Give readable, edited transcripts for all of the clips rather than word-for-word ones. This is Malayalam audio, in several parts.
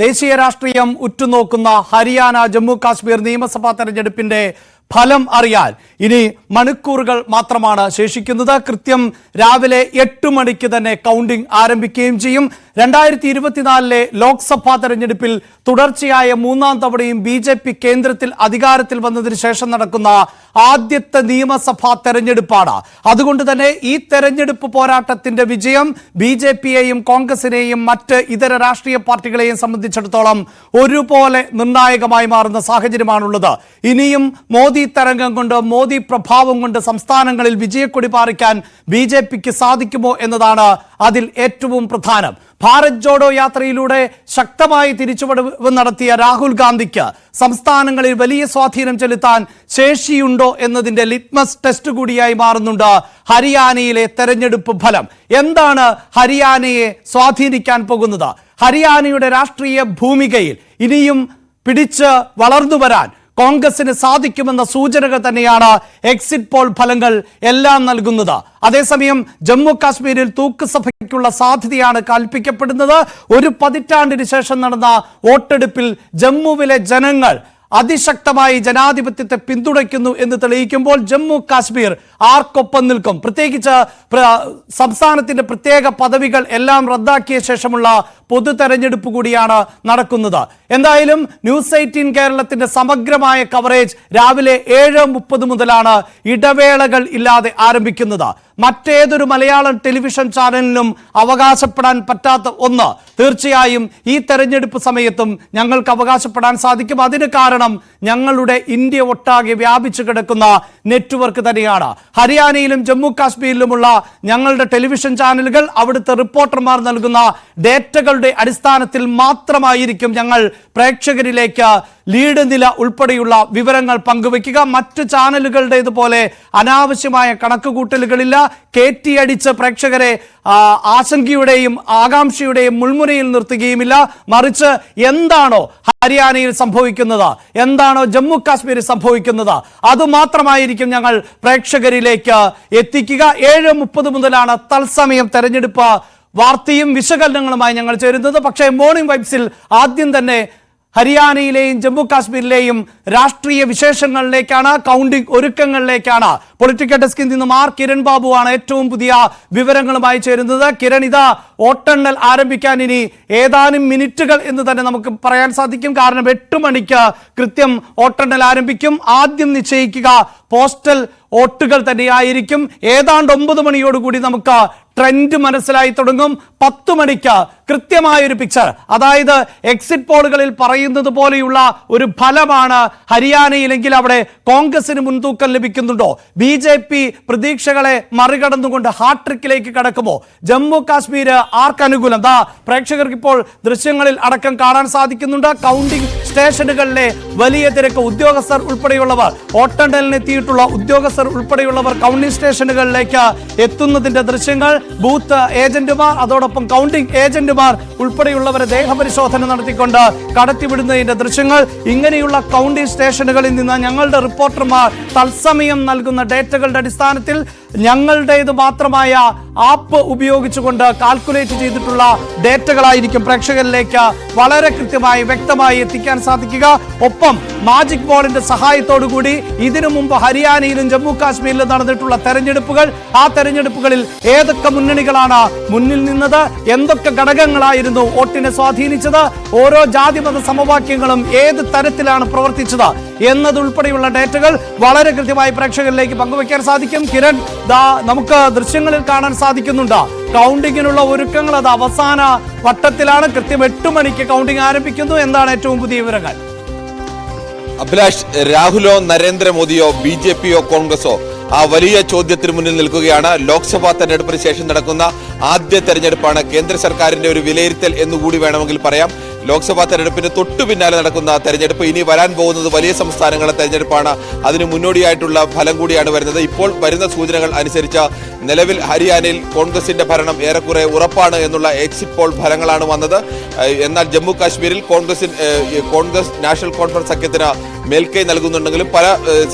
ദേശീയ രാഷ്ട്രീയം ഉറ്റുനോക്കുന്ന ഹരിയാന ജമ്മു കാശ്മീർ നിയമസഭാ തെരഞ്ഞെടുപ്പിന്റെ ഫലം അറിയാൻ ഇനി മണിക്കൂറുകൾ മാത്രമാണ് ശേഷിക്കുന്നത്. കൃത്യം രാവിലെ 8 മണിക്ക് തന്നെ കൗണ്ടിംഗ് ആരംഭിക്കുകയും ചെയ്യും. 2024 ലോക്സഭാ തെരഞ്ഞെടുപ്പിൽ തുടർച്ചയായ 3ാം തവണയും BJP കേന്ദ്രത്തിൽ അധികാരത്തിൽ വന്നതിന് ശേഷം നടക്കുന്ന ആദ്യത്തെ നിയമസഭാ തെരഞ്ഞെടുപ്പാണ്. അതുകൊണ്ട് തന്നെ ഈ തെരഞ്ഞെടുപ്പ് പോരാട്ടത്തിന്റെ വിജയം BJPയെയും കോൺഗ്രസിനെയും മറ്റ് ഇതര രാഷ്ട്രീയ പാർട്ടികളെയും സംബന്ധിച്ചിടത്തോളം ഒരുപോലെ നിർണായകമായി മാറുന്ന സാഹചര്യമാണുള്ളത്. ഇനിയും മോദി തരംഗം കൊണ്ട്, മോദി പ്രഭാവം കൊണ്ട് സംസ്ഥാനങ്ങളിൽ വിജയക്കൊടി പാറിക്കാൻ BJPക്ക് സാധിക്കുമോ എന്നതാണ് അതിൽ ഏറ്റവും പ്രധാനം. ഭാരത് ജോഡോ യാത്രയിലൂടെ ശക്തമായി തിരിച്ചുവരവ് നടത്തിയ രാഹുൽ ഗാന്ധിക്ക് സംസ്ഥാനങ്ങളിൽ വലിയ സ്വാധീനം ചെലുത്താൻ ശേഷിയുണ്ടോ എന്നതിന്റെ ലിറ്റ്മസ് ടെസ്റ്റ് കൂടിയായി മാറുന്നുണ്ട് ഹരിയാനയിലെ തെരഞ്ഞെടുപ്പ് ഫലം. എന്താണ് ഹരിയാനയെ സ്വാധീനിക്കാൻ പോകുന്നത്? ഹരിയാനയുടെ രാഷ്ട്രീയ ഭൂമികയിൽ ഇനിയും പിടിച്ച് വളർന്നു വരാൻ കോൺഗ്രസിന് സാധിക്കുമെന്ന സൂചനകൾ തന്നെയാണ് എക്സിറ്റ് പോൾ ഫലങ്ങൾ എല്ലാം നൽകുന്നത്. അതേസമയം ജമ്മു കാശ്മീരിൽ തൂക്കുസഭയ്ക്കുള്ള സാധ്യതയാണ് കൽപ്പിക്കപ്പെടുന്നത്. ഒരു പതിറ്റാണ്ടിന് ശേഷം നടന്ന വോട്ടെടുപ്പിൽ ജമ്മുവിലെ ജനങ്ങൾ അതിശക്തമായി ജനാധിപത്യത്തെ പിന്തുണയ്ക്കുന്നു എന്ന് തെളിയിക്കുമ്പോൾ ജമ്മു കാശ്മീർ ആർക്കൊപ്പം നിൽക്കും? പ്രത്യേകിച്ച് സംസ്ഥാനത്തിന്റെ പ്രത്യേക പദവികൾ എല്ലാം റദ്ദാക്കിയ ശേഷമുള്ള പൊതു തെരഞ്ഞെടുപ്പ് കൂടിയാണ് നടക്കുന്നത്. എന്തായാലും ന്യൂസ് 18 കേരളത്തിന്റെ സമഗ്രമായ കവറേജ് രാവിലെ 7:30 മുതലാണ് ഇടവേളകൾ ഇല്ലാതെ ആരംഭിക്കുന്നത്. മറ്റേതൊരു മലയാളം ടെലിവിഷൻ ചാനലിനും അവകാശപ്പെടാൻ പറ്റാത്ത ഒന്ന് തീർച്ചയായും ഈ തെരഞ്ഞെടുപ്പ് സമയത്തും ഞങ്ങൾക്ക് അവകാശപ്പെടാൻ സാധിക്കും. അതിന് കാരണം ഞങ്ങളുടെ ഇന്ത്യ ഒട്ടാകെ വ്യാപിച്ചു കിടക്കുന്ന നെറ്റ്വർക്ക് തന്നെയാണ്. ഹരിയാനയിലും ജമ്മു കാശ്മീരിലുമുള്ള ഞങ്ങളുടെ ടെലിവിഷൻ ചാനലുകൾ അവിടുത്തെ റിപ്പോർട്ടർമാർ നൽകുന്ന ഡേറ്റകളുടെ അടിസ്ഥാനത്തിൽ മാത്രമായിരിക്കും ഞങ്ങൾ പ്രേക്ഷകരിലേക്ക് ലീഡ് നില ഉൾപ്പെടെയുള്ള വിവരങ്ങൾ പങ്കുവയ്ക്കുക. മറ്റു ചാനലുകളുടേതുപോലെ അനാവശ്യമായ കണക്കുകൂട്ടലുകളില്ല. കയറ്റിയടിച്ച് പ്രേക്ഷകരെ ആശങ്കയുടെയും ആകാംക്ഷയുടെയും മുൾമുനയിൽ നിർത്തുകയുമില്ല. മറിച്ച് എന്താണോ ഹരിയാനയിൽ സംഭവിക്കുന്നത്, എന്താണോ ജമ്മു കാശ്മീരിൽ സംഭവിക്കുന്നത്, അതുമാത്രമായിരിക്കും ഞങ്ങൾ പ്രേക്ഷകരിലേക്ക് എത്തിക്കുക. 7:30 മുതലാണ് തത്സമയം തെരഞ്ഞെടുപ്പ് വാർത്തയും വിശകലനങ്ങളുമായി ഞങ്ങൾ ചേരുന്നത്. പക്ഷേ മോർണിംഗ് വൈബ്സിൽ ആദ്യം തന്നെ ഹരിയാനയിലെയും ജമ്മു കാശ്മീരിലെയും രാഷ്ട്രീയ വിശേഷങ്ങളിലേക്കാണ്, കൗണ്ടിംഗ് ഒരുക്കങ്ങളിലേക്കാണ്. പൊളിറ്റിക്കൽ ഡെസ്കിൽ നിന്നും കിരൺ ബാബുവാണ് ഏറ്റവും പുതിയ വിവരങ്ങളുമായി ചേരുന്നത്. കിരൺ, ഇതാ വോട്ടെണ്ണൽ ആരംഭിക്കാൻ ഇനി ഏതാനും മിനിറ്റുകൾ എന്ന് തന്നെ നമുക്ക് പറയാൻ സാധിക്കും. കാരണം 8 മണിക്ക് കൃത്യം വോട്ടെണ്ണൽ ആരംഭിക്കും. ആദ്യം നിശ്ചയിക്കുക പോസ്റ്റൽ വോട്ടുകൾ തന്നെയായിരിക്കും. ഏതാണ്ട് 9 മണിയോടുകൂടി നമുക്ക് ട്രെൻഡ് മനസ്സിലായി തുടങ്ങും. 10 മണിക്ക് കൃത്യമായൊരു പിക്ചർ, അതായത് എക്സിറ്റ് പോളുകളിൽ പറയുന്നത് പോലെയുള്ള ഒരു ഫലമാണ് ഹരിയാനയിലെങ്കിൽ അവിടെ കോൺഗ്രസിന് മുൻതൂക്കം ലഭിക്കുന്നുണ്ടോ? BJP പ്രതീക്ഷകളെ മറികടന്നുകൊണ്ട് ഹാട്രിക്കിലേക്ക് കടക്കുമോ? ജമ്മു കാശ്മീർ ആർക്കനുകൂലം? പ്രേക്ഷകർക്ക് ഇപ്പോൾ ദൃശ്യങ്ങളിൽ അടക്കം കാണാൻ സാധിക്കുന്നുണ്ട്. കൗണ്ടിംഗ് സ്റ്റേഷനുകളിലെ വലിയ തിരക്ക്. ഉദ്യോഗസ്ഥർ ഉൾപ്പെടെയുള്ളവർ, വോട്ടെണ്ണലിനെത്തിയിട്ടുള്ള ഉദ്യോഗസ്ഥർ ഉൾപ്പെടെയുള്ളവർ കൗണ്ടിംഗ് സ്റ്റേഷനുകളിലേക്ക് എത്തുന്നതിന്റെ ദൃശ്യങ്ങൾ. ബൂത്ത് ഏജന്റുമാർ, അതോടൊപ്പം കൗണ്ടിംഗ് ഏജന്റുമാർ ഉൾപ്പെടെയുള്ളവരെ ദേഹപരിശോധന നടത്തിക്കൊണ്ട് കടത്തിവിടുന്നതിന്റെ ദൃശ്യങ്ങൾ. ഇങ്ങനെയുള്ള കൗണ്ടിംഗ് സ്റ്റേഷനുകളിൽ നിന്ന് ഞങ്ങളുടെ റിപ്പോർട്ടർമാർ തത്സമയം നൽകുന്ന ഡേറ്റകളുടെ അടിസ്ഥാനത്തിൽ ഞങ്ങളുടേത് മാത്രമായ ആപ്പ് ഉപയോഗിച്ചുകൊണ്ട് കാൽക്കുലേറ്റ് ചെയ്തിട്ടുള്ള ഡേറ്റകളായിരിക്കും പ്രേക്ഷകരിലേക്ക് വളരെ കൃത്യമായി വ്യക്തമായി എത്തിക്കാൻ സാധിക്കുക. ഒപ്പം മാജിക് ബോളിന്റെ സഹായത്തോടു കൂടി ഇതിനു മുമ്പ് ഹരിയാനയിലും ജമ്മു കാശ്മീരിലും നടന്നിട്ടുള്ള തെരഞ്ഞെടുപ്പുകൾ, ആ തെരഞ്ഞെടുപ്പുകളിൽ ഏതൊക്കെ മുന്നണികളാണ് മുന്നിൽ നിന്നത്, എന്തൊക്കെ ഘടകങ്ങളായിരുന്നു വോട്ടിനെ സ്വാധീനിച്ചത്, ഓരോ ജാതിമത സമവാക്യങ്ങളും ഏത് തരത്തിലാണ് പ്രവർത്തിച്ചത് എന്നതുൾപ്പെടെയുള്ള ഡേറ്റകൾ വളരെ കൃത്യമായി പ്രേക്ഷകരിലേക്ക് പങ്കുവയ്ക്കാൻ സാധിക്കും. കിരൺ, നമുക്ക് ദൃശ്യങ്ങളിൽ കാണാൻ സാധിക്കുന്നുണ്ട് കൗണ്ടിങ്ങിനുള്ള ഒരുക്കങ്ങൾ അത് അവസാന വട്ടത്തിലാണ്. കൃത്യം 8 മണിക്ക് കൗണ്ടിംഗ് ആരംഭിക്കുന്നു. എന്താണ് ഏറ്റവും പുതിയ വിവരങ്ങൾ? അഭിലാഷ്, രാഹുലോ നരേന്ദ്രമോദിയോ BJPയോ കോൺഗ്രസോ ആ വലിയ ചോദ്യത്തിന് മുന്നിൽ നിൽക്കുകയാണ്. ലോക്സഭാ തെരഞ്ഞെടുപ്പിന് ശേഷം നടക്കുന്ന ആദ്യ തെരഞ്ഞെടുപ്പാണ്. കേന്ദ്ര സർക്കാരിന്റെ ഒരു വിലയിരുത്തൽ എന്നുകൂടി വേണമെങ്കിൽ പറയാം. ലോക്സഭാ തെരഞ്ഞെടുപ്പിന് തൊട്ടു പിന്നാലെ നടക്കുന്ന തെരഞ്ഞെടുപ്പ്. ഇനി വരാൻ പോകുന്നത് വലിയ സംസ്ഥാനങ്ങളുടെ തെരഞ്ഞെടുപ്പാണ്. അതിന് മുന്നോടിയായിട്ടുള്ള ഫലം കൂടിയാണ് വരുന്നത്. ഇപ്പോൾ വരുന്ന സൂചനകൾ അനുസരിച്ച് നിലവിൽ ഹരിയാനയിൽ കോൺഗ്രസിന്റെ ഭരണം ഏറെക്കുറെ ഉറപ്പാണ് എന്നുള്ള എക്സിറ്റ് പോൾ ഫലങ്ങളാണ് വന്നത്. എന്നാൽ ജമ്മു കാശ്മീരിൽ കോൺഗ്രസ് നാഷണൽ കോൺഫറൻസ് സഖ്യത്തിന് മേൽക്കൈ നൽകുന്നുണ്ടെങ്കിലും പല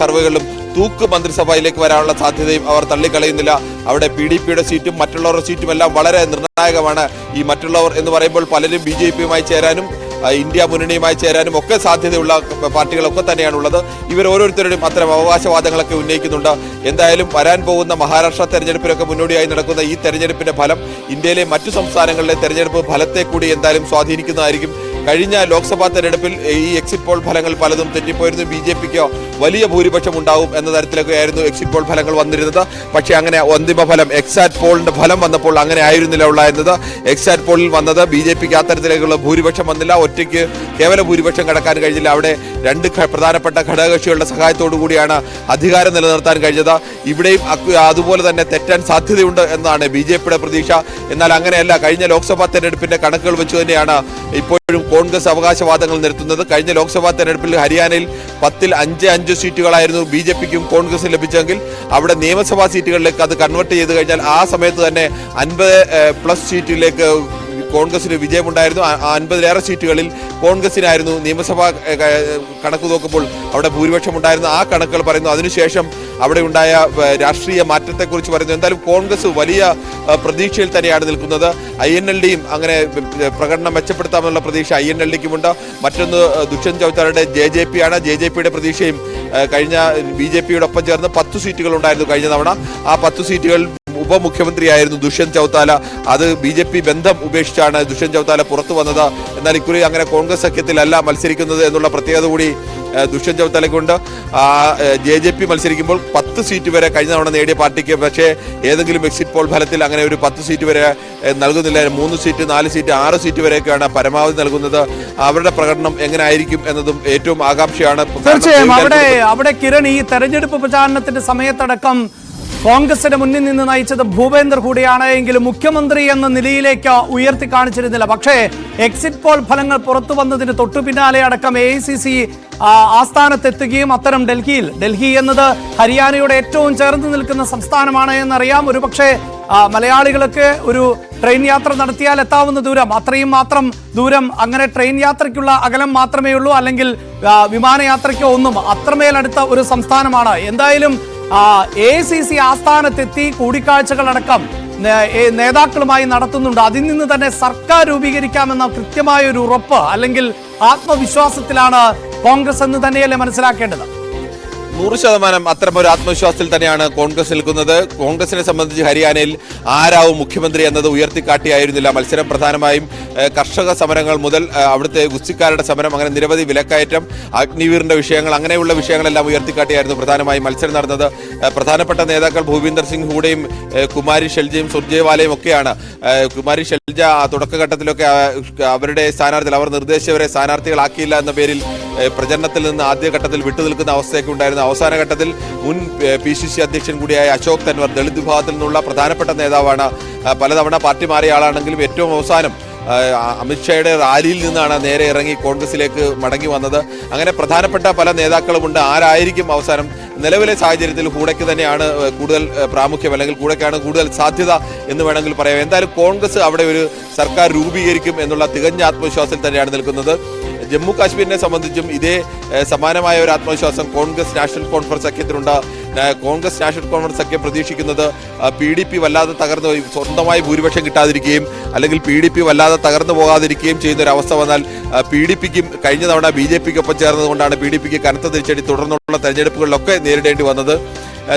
സർവേകളിലും തൂക്ക് മന്ത്രിസഭയിലേക്ക് വരാനുള്ള സാധ്യതയും അവർ തള്ളിക്കളയുന്നില്ല. അവിടെ PDPയുടെ സീറ്റും മറ്റുള്ളവരുടെ സീറ്റും എല്ലാം വളരെ നിർണായകമാണ്. ഈ മറ്റുള്ളവർ എന്ന് പറയുമ്പോൾ പലരും BJPയുമായി ചേരാനും ഇന്ത്യ മുന്നണിയുമായി ചേരാനും ഒക്കെ സാധ്യതയുള്ള പാർട്ടികളൊക്കെ തന്നെയാണുള്ളത്. ഇവർ ഓരോരുത്തരുടെയും അത്തരം അവകാശവാദങ്ങളൊക്കെ ഉന്നയിക്കുന്നുണ്ട്. എന്തായാലും വരാൻ പോകുന്ന മഹാരാഷ്ട്ര തെരഞ്ഞെടുപ്പിനൊക്കെ മുന്നോടിയായി നടക്കുന്ന ഈ തെരഞ്ഞെടുപ്പിന്റെ ഫലം ഇന്ത്യയിലെ മറ്റു സംസ്ഥാനങ്ങളിലെ തെരഞ്ഞെടുപ്പ് ഫലത്തെ കൂടി എന്തായാലും സ്വാധീനിക്കുന്നതായിരിക്കും. കഴിഞ്ഞ ലോക്സഭാ തെരഞ്ഞെടുപ്പിൽ ഈ എക്സിറ്റ് പോൾ ഫലങ്ങൾ പലതും തെറ്റിപ്പോയിരുന്നു. BJPക്ക് വലിയ ഭൂരിപക്ഷം ഉണ്ടാവും എന്ന തരത്തിലൊക്കെയായിരുന്നു എക്സിറ്റ് പോൾ ഫലങ്ങൾ വന്നിരുന്നത്. പക്ഷേ അങ്ങനെ അന്തിമ ഫലം എക്സാറ്റ് പോളിന്റെ ഫലം വന്നപ്പോൾ അങ്ങനെ ആയിരുന്നില്ല ഉണ്ടായിരുന്നത്. എക്സാറ്റ് പോളിൽ വന്നത് BJPക്ക് ആ തരത്തിലേക്കുള്ള ഭൂരിപക്ഷം വന്നില്ല. ഒറ്റയ്ക്ക് കേവല ഭൂരിപക്ഷം കടക്കാൻ കഴിഞ്ഞില്ല. അവിടെ രണ്ട് പ്രധാനപ്പെട്ട ഘടകകക്ഷികളുടെ സഹായത്തോടു കൂടിയാണ് അധികാരം നിലനിർത്താൻ കഴിഞ്ഞത്. ഇവിടെയും അതുപോലെ തന്നെ തെറ്റാൻ സാധ്യതയുണ്ട് എന്നാണ് BJPയുടെ പ്രതീക്ഷ. എന്നാൽ അങ്ങനെയല്ല. കഴിഞ്ഞ ലോക്സഭാ തെരഞ്ഞെടുപ്പിന്റെ കണക്കുകൾ വെച്ച് തന്നെയാണ് ഇപ്പോഴും കോൺഗ്രസ് അവകാശവാദങ്ങൾ നിരത്തുന്നത്. കഴിഞ്ഞ ലോക്സഭാ തെരഞ്ഞെടുപ്പിൽ ഹരിയാനയിൽ 10ൽ 5 സീറ്റുകളായിരുന്നു BJPക്കും കോൺഗ്രസിനും ലഭിച്ചെങ്കിൽ അവിടെ നിയമസഭാ സീറ്റുകളിലേക്ക് അത് കൺവേർട്ട് ചെയ്ത് കഴിഞ്ഞാൽ ആ സമയത്ത് തന്നെ 50+ സീറ്റിലേക്ക് കോൺഗ്രസിന് വിജയമുണ്ടായിരുന്നു. 50ലേറെ സീറ്റുകളിൽ കോൺഗ്രസിനായിരുന്നു നിയമസഭാ കണക്ക് നോക്കുമ്പോൾ അവിടെ ഭൂരിപക്ഷം ഉണ്ടായിരുന്നു. ആ കണക്കുകൾ പറയുന്നു. അതിനുശേഷം അവിടെ ഉണ്ടായ രാഷ്ട്രീയ മാറ്റത്തെക്കുറിച്ച് പറയുന്നു. എന്തായാലും കോൺഗ്രസ് വലിയ പ്രതീക്ഷയിൽ തന്നെയാണ് നിൽക്കുന്നത്. INLDയും അങ്ങനെ പ്രകടനം മെച്ചപ്പെടുത്താമെന്നുള്ള പ്രതീക്ഷ INLDക്കുമുണ്ട്. മറ്റൊന്ന് ദുഷ്യന്ത് ചൗത്താലയുടെ JJP ആണ്. JJPയുടെ പ്രതീക്ഷയും കഴിഞ്ഞ BJPയുടെ ഒപ്പം ചേർന്ന് 10 സീറ്റുകൾ ഉണ്ടായിരുന്നു കഴിഞ്ഞ തവണ. ആ 10 സീറ്റുകൾ ഉപമുഖ്യമന്ത്രിയായിരുന്നു ദുഷ്യന്ത് ചൗത്താല. അത് BJP ബന്ധം ഉപേക്ഷിച്ചാണ് ദുഷ്യന്ത് ചൗത്താല പുറത്തു വന്നത്. എന്നാൽ ഇക്കുറി അങ്ങനെ കോൺഗ്രസ് സഖ്യത്തിലല്ല മത്സരിക്കുന്നത് എന്നുള്ള പ്രത്യേകത കൂടി ദുഷ്യന്ത് ചൗത്താലയ്ക്കുണ്ട്. JJP മത്സരിക്കുമ്പോൾ 10 സീറ്റ് വരെ കഴിഞ്ഞ തവണ നേടിയ പാർട്ടിക്ക് പക്ഷേ ഏതെങ്കിലും എക്സിറ്റ് പോൾ ഫലത്തിൽ അങ്ങനെ ഒരു 10 സീറ്റ് വരെ നൽകുന്നില്ല. 3 സീറ്റ്, 4 സീറ്റ്, 6 സീറ്റ് വരെയൊക്കെയാണ് പരമാവധി നൽകുന്നത്. അവരുടെ പ്രകടനം എങ്ങനെ ആയിരിക്കും എന്നതും ഏറ്റവും ആകാംക്ഷയാണ്. തീർച്ചയായും അവിടെ കിരൺ, ഈ തെരഞ്ഞെടുപ്പ് പ്രചാരണത്തിന്റെ സമയത്തടക്കം കോൺഗ്രസിന്റെ മുന്നിൽ നിന്ന് നയിച്ചത് ഭൂപേന്ദർ കൂടിയാണ്. എങ്കിലും മുഖ്യമന്ത്രി എന്ന നിലയിലേക്ക് ഉയർത്തി കാണിച്ചിരുന്നില്ല. പക്ഷേ എക്സിറ്റ് പോൾ ഫലങ്ങൾ പുറത്തു വന്നതിന് തൊട്ടു പിന്നാലെ അടക്കം AICC ആസ്ഥാനത്തെത്തുകയും അത്തരം ഡൽഹി എന്നത് ഹരിയാനയുടെ ഏറ്റവും ചേർന്ന് നിൽക്കുന്ന സംസ്ഥാനമാണ് എന്നറിയാം. ഒരുപക്ഷെ മലയാളികൾക്ക് ഒരു ട്രെയിൻ യാത്ര നടത്തിയാൽ എത്താവുന്ന ദൂരം, അത്രയും മാത്രം ദൂരം, അങ്ങനെ ട്രെയിൻ യാത്രയ്ക്കുള്ള അകലം മാത്രമേ ഉള്ളൂ, അല്ലെങ്കിൽ വിമാനയാത്രയ്ക്കോ ഒന്നും അത്രമേലടുത്ത ഒരു സംസ്ഥാനമാണ്. എന്തായാലും AICC ആസ്ഥാനത്തെത്തി കൂടിക്കാഴ്ചകളടക്കം നേതാക്കളുമായി നടത്തുന്നുണ്ട്. അതിൽ നിന്ന് തന്നെ സർക്കാർ രൂപീകരിക്കാമെന്ന കൃത്യമായ ഒരു ഉറപ്പ് അല്ലെങ്കിൽ ആത്മവിശ്വാസത്തിലാണ് കോൺഗ്രസ് എന്ന് തന്നെയല്ലേ മനസ്സിലാക്കേണ്ടത്? 100% അത്തരമൊരു ആത്മവിശ്വാസത്തിൽ തന്നെയാണ് കോൺഗ്രസ് നിൽക്കുന്നത്. കോൺഗ്രസിനെ സംബന്ധിച്ച് ഹരിയാനയിൽ ആരാവും മുഖ്യമന്ത്രി എന്നത് ഉയർത്തിക്കാട്ടിയായിരുന്നില്ല മത്സരം. പ്രധാനമായും കർഷക സമരങ്ങൾ മുതൽ അവിടുത്തെ ഗുസ്തിക്കാരുടെ സമരം, അങ്ങനെ നിരവധി വിലക്കയറ്റം, അഗ്നിവീറിന്റെ വിഷയങ്ങൾ, അങ്ങനെയുള്ള വിഷയങ്ങളെല്ലാം ഉയർത്തിക്കാട്ടിയായിരുന്നു പ്രധാനമായും മത്സരം നടന്നത്. പ്രധാനപ്പെട്ട നേതാക്കൾ ഭൂപീന്ദർ സിംഗ് ഹൂഡയും കുമാരി ഷെൽജയും സുർജേവാലയും ഒക്കെയാണ്. കുമാരി ഷെൽജ തുടക്കഘട്ടത്തിലൊക്കെ അവരുടെ സ്ഥാനാർത്ഥികൾ, അവർ നിർദ്ദേശിച്ചവരെ സ്ഥാനാർത്ഥികളാക്കിയില്ല എന്ന പേരിൽ പ്രചരണത്തിൽ നിന്ന് ആദ്യഘട്ടത്തിൽ വിട്ടുനിൽക്കുന്ന അവസ്ഥയൊക്കെ ഉണ്ടായിരുന്നു. അവസാന ഘട്ടത്തിൽ മുൻ PCC അധ്യക്ഷൻ കൂടിയായ അശോക് തൻവർ, ദളിത് വിഭാഗത്തിൽ നിന്നുള്ള പ്രധാനപ്പെട്ട നേതാവാണ്. പലതവണ പാർട്ടി മാറിയ ആളാണെങ്കിലും ഏറ്റവും അവസാനം അമിത്ഷായുടെ റാലിയിൽ നിന്നാണ് നേരെ ഇറങ്ങി കോൺഗ്രസിലേക്ക് മടങ്ങി വന്നത്. അങ്ങനെ പ്രധാനപ്പെട്ട പല നേതാക്കളുമുണ്ട്. ആരായിരിക്കും അവസാനം? നിലവിലെ സാഹചര്യത്തിൽ ഹൂഡയ്ക്ക് തന്നെയാണ് കൂടുതൽ പ്രാമുഖ്യം, അല്ലെങ്കിൽ ഹൂഡയ്ക്കാണ് കൂടുതൽ സാധ്യത എന്ന് വേണമെങ്കിൽ പറയാം. എന്തായാലും കോൺഗ്രസ് അവിടെ ഒരു സർക്കാർ രൂപീകരിക്കും എന്നുള്ള തികഞ്ഞ ആത്മവിശ്വാസത്തിൽ തന്നെയാണ് നിൽക്കുന്നത്. ജമ്മു കാശ്മീരിനെ സംബന്ധിച്ചും ഇതേ സമാനമായ ഒരു ആത്മവിശ്വാസം കോൺഗ്രസ് നാഷണൽ കോൺഫറൻസ് സഖ്യത്തിനുണ്ട്. കോൺഗ്രസ് നാഷണൽ കോൺഫറൻസ് സഖ്യം പ്രതീക്ഷിക്കുന്നത് PDP വല്ലാതെ തകർന്നു, സ്വന്തമായി ഭൂരിപക്ഷം കിട്ടാതിരിക്കുകയും അല്ലെങ്കിൽ PDP വല്ലാതെ തകർന്നു പോകാതിരിക്കുകയും ചെയ്യുന്ന ഒരു അവസ്ഥ വന്നാൽ PDPക്കും കഴിഞ്ഞ തവണ BJPക്കൊപ്പം ചേർന്നതുകൊണ്ടാണ് PDPക്ക് കനത്ത തിരിച്ചടി തുടർന്നുള്ള തെരഞ്ഞെടുപ്പുകളിലൊക്കെ നേരിടേണ്ടി വന്നത്.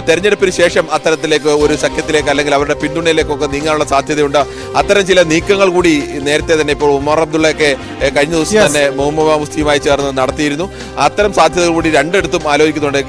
തെരഞ്ഞെടുപ്പിന് ശേഷം അത്തരത്തിലേക്ക് ഒരു സഖ്യത്തിലേക്ക് അല്ലെങ്കിൽ അവരുടെ പിന്തുണയിലേക്കൊക്കെ നീങ്ങാനുള്ള സാധ്യതയുണ്ട്. അത്തരം ചില നീക്കങ്ങൾ കൂടി നേരത്തെ തന്നെ ഇപ്പോൾ ഉമർ അബ്ദുള്ളയൊക്കെ കഴിഞ്ഞ ദിവസം തന്നെ മുഹമ്മദ് മുഫ്തിയുമായി ചേർന്ന് നടത്തിയിരുന്നു. അത്തരം സാധ്യതകൾ കൂടി രണ്ടിടത്തും ആലോചിക്കുന്നുണ്ട്.